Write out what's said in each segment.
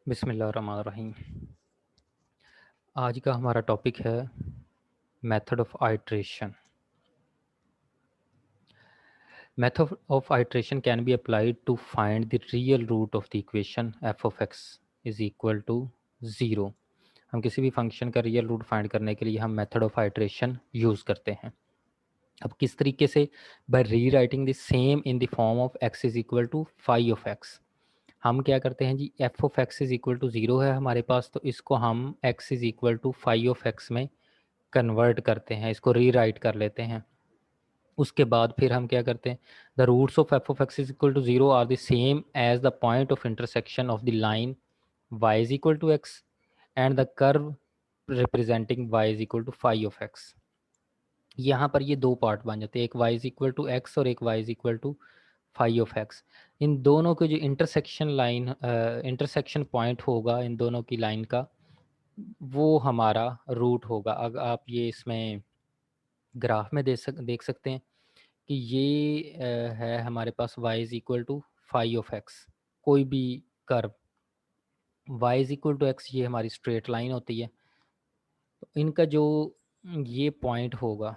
बिस्मिल्लाहिर्रहमानिर्रहीम। आज का हमारा टॉपिक है method of iteration. Method of iteration can be applied to find the real root of the equation f of x is equal to zero. हम किसी भी function का रियल रूट फाइंड करने के लिए हम मेथड ऑफ आइट्रेशन यूज़ करते हैं। अब किस तरीके से? By rewriting the same in the form of x is equal to phi of x. हम क्या करते हैं जी, f of x is equal to zero है हमारे पास, तो इसको हम x is equal to phi of x में कन्वर्ट करते हैं, इसको री राइट कर लेते हैं। उसके बाद फिर हम क्या करते हैं, the roots of f of x is equal to zero are the same as the point of intersection of the line y is equal to x and the curve representing y is equal to phi of x. यहाँ पर ये दो part बन जाते हैं, एक y is equal to x और एक y is equal to phi of x. इन दोनों के जो इंटरसेक्शन लाइन इंटरसेक्शन पॉइंट होगा इन दोनों की लाइन का, वो हमारा रूट होगा। अगर आप ये इसमें ग्राफ में देख सकते हैं कि ये है हमारे पास y is equal to phi of x. कोई भी curve y is equal to x, ये हमारी स्ट्रेट लाइन होती है। तो इनका जो ये पॉइंट होगा,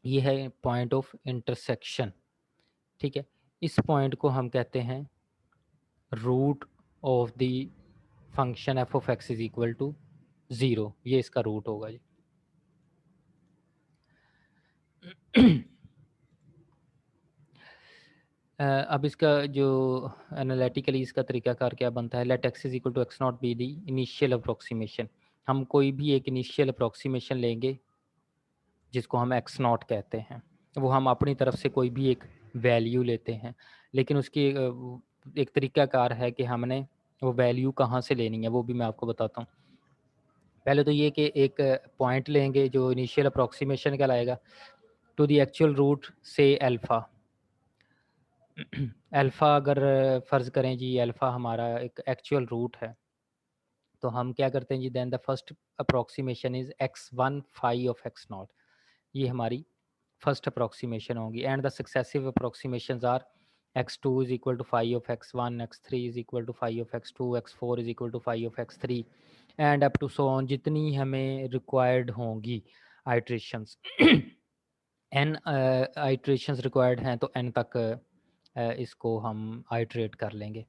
ये है पॉइंट ऑफ इंटरसेक्शन। ठीक है, इस पॉइंट को हम कहते हैं root of the function f of x is equal to zero. ये इसका रूट होगा जी। अब इसका जो एनालिटिकली इसका तरीकाकार क्या बनता है, let x is equal to x naught be the initial approximation. हम कोई भी एक इनिशियल अप्रोक्सीमेशन लेंगे जिसको हम एक्स नॉट कहते हैं, वो हम अपनी तरफ से कोई भी एक वैल्यू लेते हैं, लेकिन उसकी एक तरीकाकार है कि हमने वो वैल्यू कहाँ से लेनी है, वो भी मैं आपको बताता हूँ। पहले तो ये कि एक पॉइंट लेंगे जो इनिशियल अप्रोक्सीमेशन कहलाएगा टू द एक्चुअल रूट से अल्फ़ा। अल्फ़ा अगर फ़र्ज़ करें जी, अल्फ़ा हमारा एक एक्चुअल रूट है, तो हम क्या करते हैं जी, then the first approximation is x one phi of x naught. ये हमारी फर्स्ट अप्रोक्सीमेशन होगी and the successive approximations are x two is equal to phi of x one, x three is equal to phi of x two, x four is equal to phi of x three and up to so on, जितनी हमें required होंगी iterations. N iterations required हैं तो N तक इसको हम iterate कर लेंगे।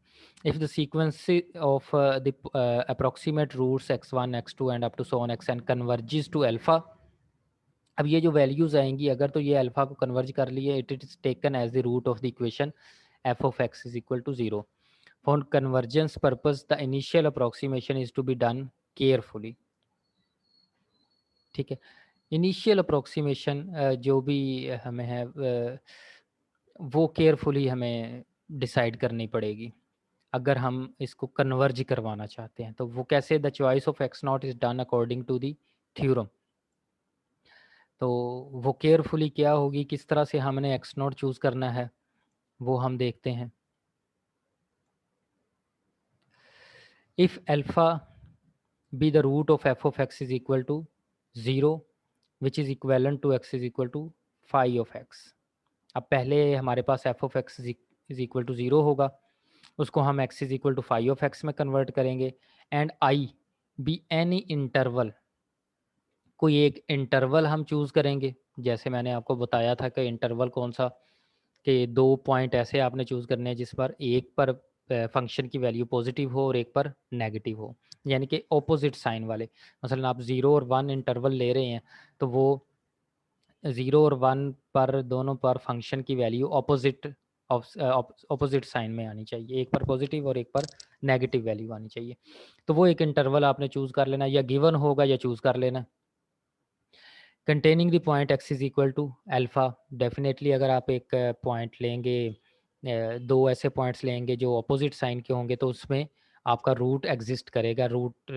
If the sequence of the approximate roots x one x two and up to so on x n converges to alpha. अब ये जो वैल्यूज़ आएंगी, अगर तो ये अल्फ़ा को कन्वर्ज कर लिए, it is taken as the root of the equation f of x is equal to zero. For convergence purpose the initial approximation is to be done carefully. ठीक है, इनिशियल अप्रोक्सीमेशन जो भी हमें है वो केयरफुली हमें डिसाइड करनी पड़ेगी अगर हम इसको कन्वर्ज करवाना चाहते हैं। तो वो कैसे? The choice of x naught is done according to the theorem. तो वो केयरफुली क्या होगी, किस तरह से हमने एक्स नॉट चूज़ करना है, वो हम देखते हैं। If alpha be the root of f of x is equal to zero which is equivalent to x is equal to phi of x. अब पहले हमारे पास f of x is equal to zero होगा, उसको हम x is equal to phi of x में convert करेंगे and I be any interval. कोई एक इंटरवल हम चूज़ करेंगे, जैसे मैंने आपको बताया था कि इंटरवल कौन सा, कि दो पॉइंट ऐसे आपने चूज़ करने हैं जिस पर एक पर फंक्शन की वैल्यू पॉजिटिव हो और एक पर नेगेटिव हो, यानी कि ऑपोजिट साइन वाले। मसलन आप ज़ीरो और वन इंटरवल ले रहे हैं, तो वो ज़ीरो और वन पर दोनों पर फंक्शन की वैल्यू ऑपोजिट साइन में आनी चाहिए, एक पर पॉजिटिव और एक पर नेगेटिव वैल्यू आनी चाहिए। तो वो एक इंटरवल आपने चूज़ कर लेना, या गिवन होगा या चूज़ कर लेना। Containing the point x is equal to alpha. Definitely अगर आप एक पॉइंट लेंगे, दो ऐसे पॉइंट्स लेंगे जो अपोजिट साइन के होंगे, तो उसमें आपका रूट एग्जिस्ट करेगा, रूट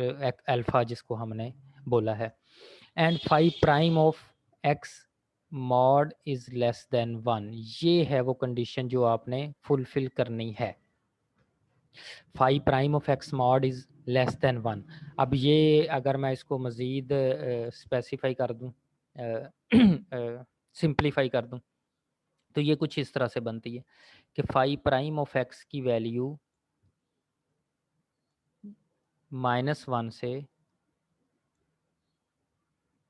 अल्फ़ा जिसको हमने बोला है। And five prime of x mod is less than one, ये है वो कंडीशन जो आपने फुलफिल करनी है। Five prime of x mod is less than one. अब ये अगर मैं इसको मज़ीद स्पेसिफाई कर दूँ, सिंप्लीफाई कर दूँ, तो ये कुछ इस तरह से बनती है कि फाइव प्राइम ऑफ एक्स की वैल्यू -1 से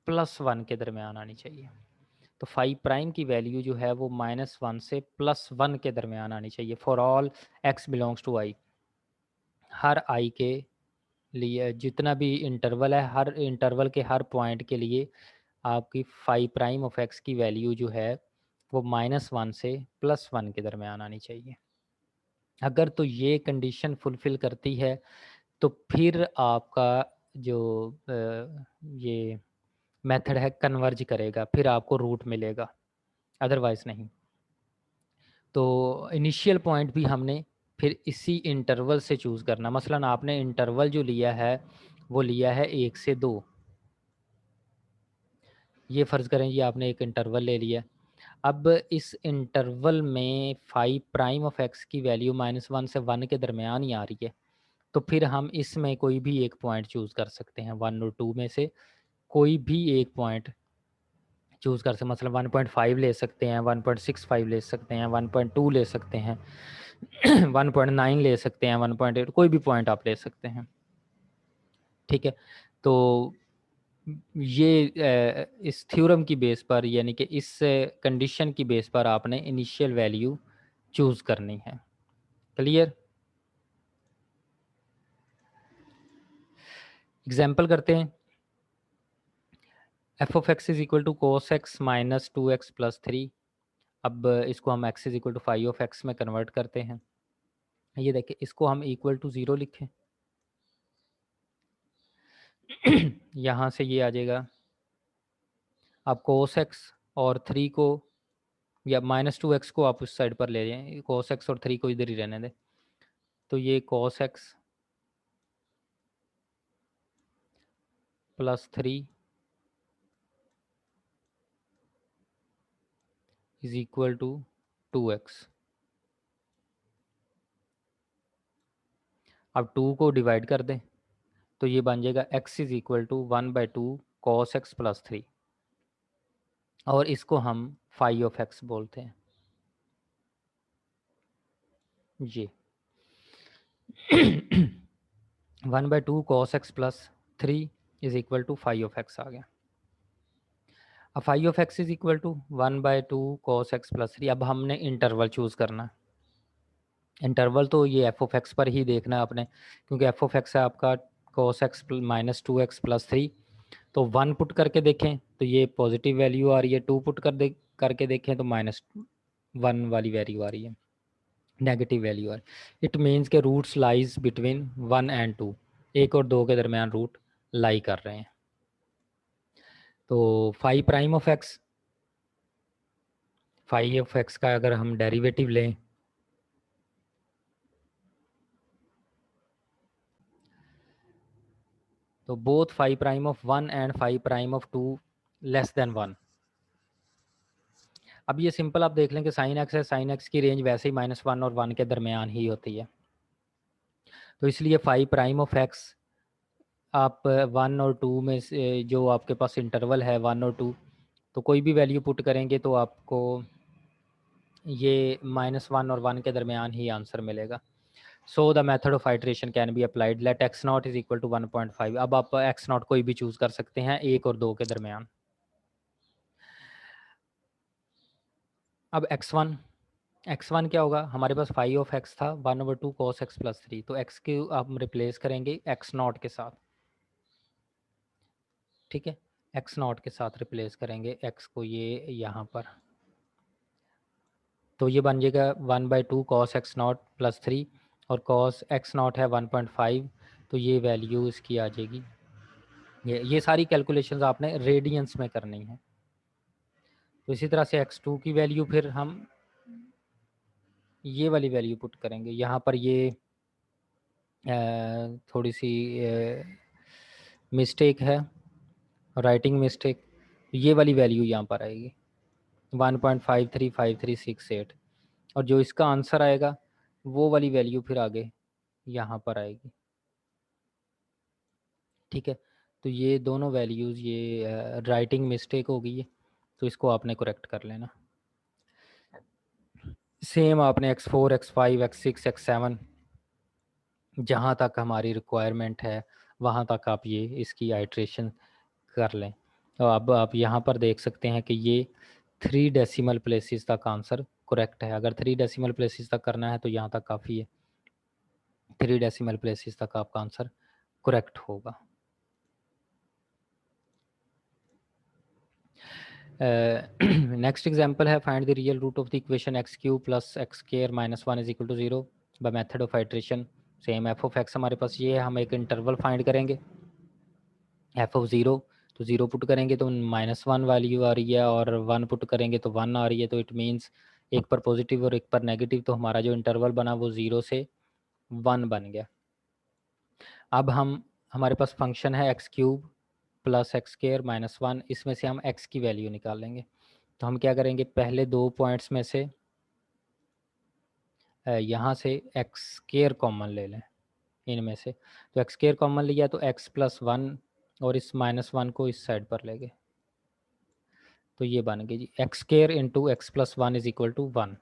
+1 के दरमियान आनी चाहिए। तो फाई प्राइम की वैल्यू जो है वो -1 से +1 के दरमियान आनी चाहिए for all x belongs to i। हर i के लिए जितना भी इंटरवल है, हर इंटरवल के हर पॉइंट के लिए आपकी फाई प्राइम ऑफ x की वैल्यू जो है वो -1 से +1 के दरमियान आनी चाहिए। अगर तो ये कंडीशन फुलफ़िल करती है तो फिर आपका जो ये मेथड है कन्वर्ज करेगा, फिर आपको रूट मिलेगा, अदरवाइज़ नहीं। तो इनिशियल पॉइंट भी हमने फिर इसी इंटरवल से चूज़ करना। मसलन आपने इंटरवल जो लिया है वो लिया है 1 से 2। ये फ़र्ज़ करें जी आपने एक इंटरवल ले लिया। अब इस इंटरवल में फाई प्राइम ऑफ x की वैल्यू -1 से 1 के दरमियान ही आ रही है। तो फिर हम इसमें कोई भी एक पॉइंट चूज़ कर सकते हैं, 1 और 2 में से कोई भी एक पॉइंट चूज़ कर सकते, मतलब 1.5 ले सकते हैं, 1.65 ले सकते हैं, 1.2 ले सकते हैं, 1.9 ले सकते हैं, 1.8, कोई भी पॉइंट आप ले सकते हैं। ठीक है, तो ये इस थ्योरम की बेस पर, यानी कि इस कंडीशन की बेस पर आपने इनिशियल वैल्यू चूज़ करनी है। क्लियर? एग्जाम्पल करते हैं। F of x is equal to cos x minus 2x plus 3। अब इसको हम x is equal to phi of x में कन्वर्ट करते हैं। ये देखिए, इसको हम इक्वल टू 0 लिखें। यहाँ से ये आ जाएगा, आप कोस एक्स और 3 को, या -2x को आप उस साइड पर ले जाएं, कोस एक्स और 3 को इधर ही रहने दें। तो ये cos x plus 3 is equal to 2x। अब 2 को डिवाइड कर दें तो ये बन जाएगा x is equal to 1/2 cos x plus 3, और इसको हम फाई ऑफ एक्स बोलते हैं। जी 1/2 cos x plus 3 is equal to phi of x आ गया। अब phi of x is equal to 1/2 cos x plus 3। अब हमने इंटरवल चूज़ करना। इंटरवल तो ये एफ ऑफ एक्स पर ही देखना है आपने, क्योंकि एफ ऑफ एक्स है आपका कॉस एक्स -2x प्लस 3। तो 1 पुट करके देखें तो ये पॉजिटिव वैल्यू आ रही है, 2 पुट करके देखें तो -1 वाली वैल्यू आ रही है, नेगेटिव वैल्यू आ रही है। इट मीन्स के रूट्स लाइज बिटवीन 1 एंड 2, 1 और 2 के दरमियान रूट लाई कर रहे हैं। तो phi prime of x, phi of x का अगर हम डेरिवेटिव लें तो both phi prime of 1 and phi prime of 2 less than 1। अब ये सिंपल आप देख लें कि साइन एक्स है, साइन एक्स की रेंज वैसे ही -1 और 1 के दरमियान ही होती है। तो इसलिए फाई प्राइम ऑफ एक्स आप 1 और 2 में से जो आपके पास इंटरवल है 1 और 2, तो कोई भी वैल्यू पुट करेंगे तो आपको ये -1 और 1 के दरमियान ही आंसर मिलेगा। So the method of iteration can be applied, let x naught is equal to 1.5। अब आप एक्स नॉट कोई भी चूज़ कर सकते हैं 1 और 2 के दरमियान। अब एक्स वन क्या होगा, हमारे पास फाई ऑफ एक्स था 1/2 कॉस एक्स प्लस 3, तो एक्स के आप रिप्लेस करेंगे एक्स नॉट के साथ। ठीक है, एक्स नॉट के साथ रिप्लेस करेंगे एक्स को, ये यहाँ पर, तो ये बन जाएगा 1/2 कॉस एक्स नॉट प्लस 3, और कॉस एक्स नॉट है 1.5, तो ये वैल्यू इसकी आ जाएगी। ये सारी कैलकुलेशंस आपने रेडियंस में करनी है। तो इसी तरह से x2 की वैल्यू फिर हम ये वाली वैल्यू पुट करेंगे यहाँ पर। ये थोड़ी सी मिस्टेक है, राइटिंग मिस्टेक। ये वाली वैल्यू यहाँ पर आएगी 1.535368, और जो इसका आंसर आएगा वो वाली वैल्यू फिर आगे यहाँ पर आएगी। ठीक है, तो ये दोनों वैल्यूज़, ये राइटिंग मिस्टेक हो गई है, तो इसको आपने करेक्ट कर लेना। सेम आपने x4 x5 x6 x7 जहाँ तक हमारी रिक्वायरमेंट है वहाँ तक आप ये इसकी आइट्रेशन कर लें। तो अब आप यहाँ पर देख सकते हैं कि ये 3 डेसिमल प्लेसेस तक आंसर करेक्ट है। अगर 3 डेसिमल प्लेसेस तक करना है तो यहाँ तक काफ़ी है, 3 डेसिमल प्लेसेस तक आपका आंसर करेक्ट होगा। नेक्स्ट एग्जांपल है find the real root of the equation x cube plus x square minus 1 is equal to 0 by method of iteration. Same f of x हमारे पास ये है, हम एक इंटरवल फाइंड करेंगे एफ ऑफ 0, तो 0 पुट करेंगे तो -1 वैल्यू आ रही है और 1 पुट करेंगे तो 1 आ रही है। तो इट मीन्स एक पर पॉजिटिव और एक पर नेगेटिव, तो हमारा जो इंटरवल बना वो 0 से 1 बन गया। अब हमारे पास फंक्शन है x cube plus x square minus 1, इसमें से हम एक्स की वैल्यू निकालेंगे। तो हम क्या करेंगे, पहले 2 पॉइंट्स में से यहाँ से एक्स स्क्वायर कॉमन ले लें इनमें से। तो एक्स स्क्वायर कॉमन लिया तो एक्स प्लस 1 और इस -1 को इस साइड पर ले गए, तो ये बन गई जी x square into x plus 1 is equal to 1।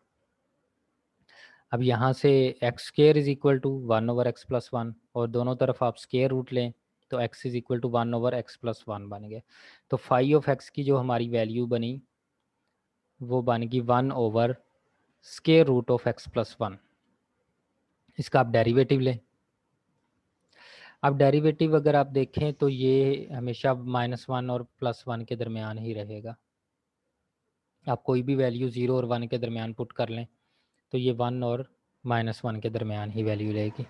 अब यहाँ से x square is equal to 1 over x plus 1 और दोनों तरफ आप स्क्वायर रूट लें तो x is equal to 1 over x plus 1 बन गए। तो फाई ऑफ एक्स की जो हमारी वैल्यू बनी वो बन गई 1 over square root of x plus 1। इसका आप डेरिवेटिव लें। अब डेरिवेटिव अगर आप देखें तो ये हमेशा -1 और +1 के दरमियान ही रहेगा। आप कोई भी वैल्यू 0 और 1 के दरमियान पुट कर लें तो ये 1 और -1 के दरमियान ही वैल्यू रहेगी।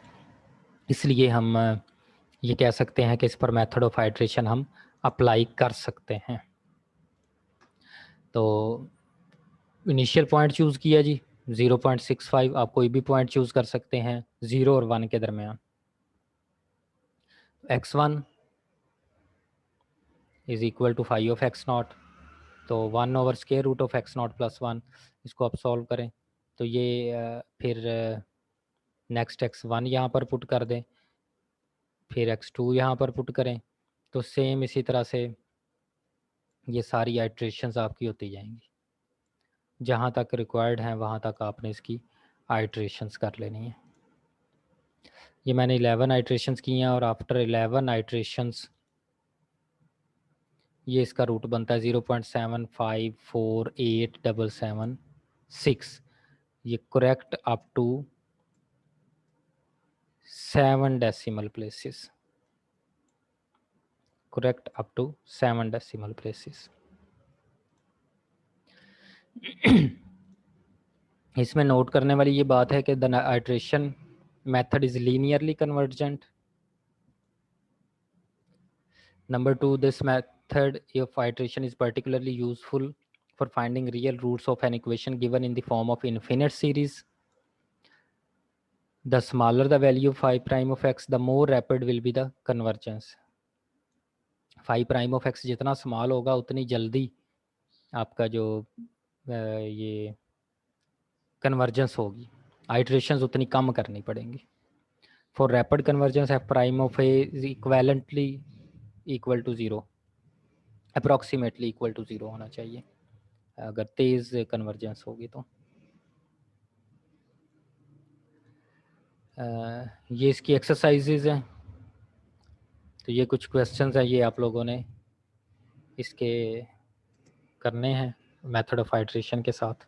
इसलिए हम ये कह सकते हैं कि इस पर मेथड ऑफ आइट्रेशन हम अप्लाई कर सकते हैं। तो इनिशियल पॉइंट चूज़ किया जी 0.65, आप कोई भी पॉइंट चूज़ कर सकते हैं 0 और 1 के दरमियान। x1 is equal to phi of x naught, तो 1 over square root of x naught plus 1, इसको आप सॉल्व करें तो ये फिर नेक्स्ट x1 यहाँ पर पुट कर दें, फिर x2 यहाँ पर पुट करें, तो सेम इसी तरह से ये सारी आइट्रेशंस आपकी होती जाएंगी। जहाँ तक रिक्वायर्ड हैं वहाँ तक आपने इसकी आइट्रेशंस कर लेनी है। ये मैंने 11 आइट्रेशंस की हैं और आफ्टर 11 आइट्रेशंस ये इसका रूट बनता है 0.75487776। ये correct up to 7 decimal places, correct up to 7 decimal places. इसमें नोट करने वाली ये बात है कि the iteration method is linearly convergent. Number 2, this method of iteration is particularly useful for finding real roots of an equation given in the form of infinite series. The smaller the value of phi prime of x, the more rapid will be the convergence. phi prime of x जितना small होगा उतनी जल्दी आपका जो ये convergence होगी, iterations उतनी कम करनी पड़ेंगी। For rapid convergence f prime of a is equivalently equal to 0, approximately equal to 0 होना चाहिए अगर तेज़ कन्वर्जेंस होगी तो। ये इसकी एक्सरसाइजेज हैं, तो ये कुछ क्वेश्चंस हैं, ये आप लोगों ने इसके करने हैं मेथड ऑफ आइट्रेशन के साथ।